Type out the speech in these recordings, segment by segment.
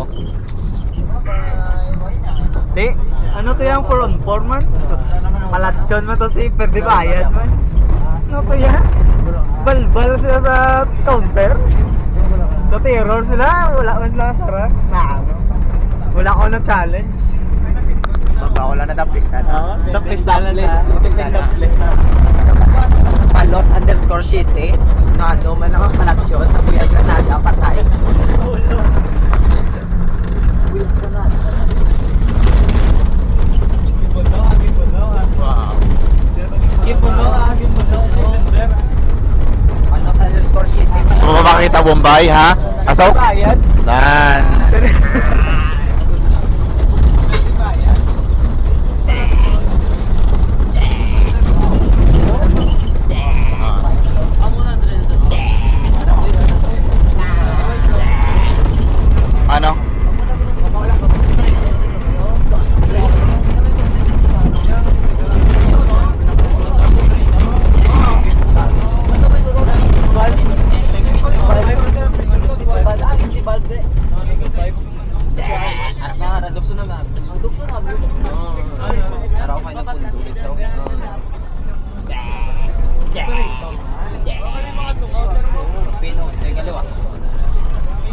mo. Di, ano to yung for on man? Palatson mo to si Perdi Bayad man. Ano to yan? Balbal sila sa counter. Sa terror sila, wala man sila sarap. Ano? Wala ko na challenge. Baka wala na dapisan. Dapisan na list. Palos underscore city. Na ano man ako palatsyon. Kuya Granada patay. Wow. Palos underscore city. Gusto mo ba makita Bombay, ha? Asok? Nan. Ano?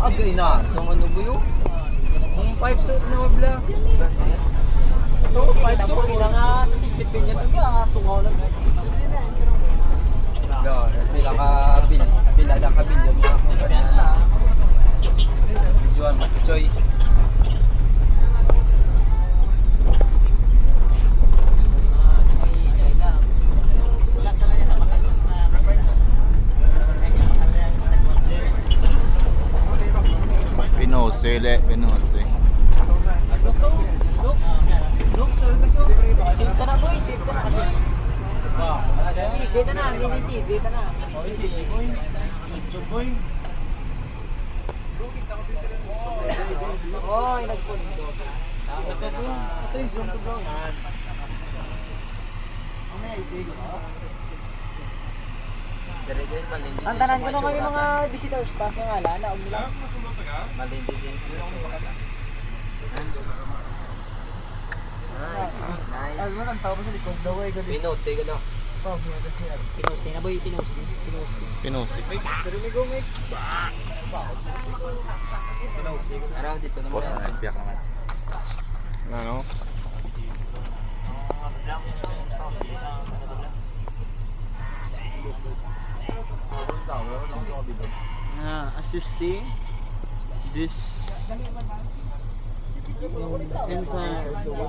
Agay na, so ano ba yun? Kung 5 suit na wabla. Ito, 5 suit na nga, sipipin niya ito nga, sungaw lang. Bila ka bilyon mga kung ganyan na. Juan, mas choy. Pinose, Pinose. Save ka na boy, save ka na. Dito na, mini-save, dito na. Oy, nagpundo. Ito yung zoom to bro. Tantanan ko na kami mga visitors, taas nga ala, naog nila. Malindi din. Nice. Ano ang tao sa likod daw ay galing. Pinose, gano. Pinose na boy, pinose. Pinose. Pero may gumik. Araw dito naman. Boss, nagpiyak naman. Ano? As you see, this entire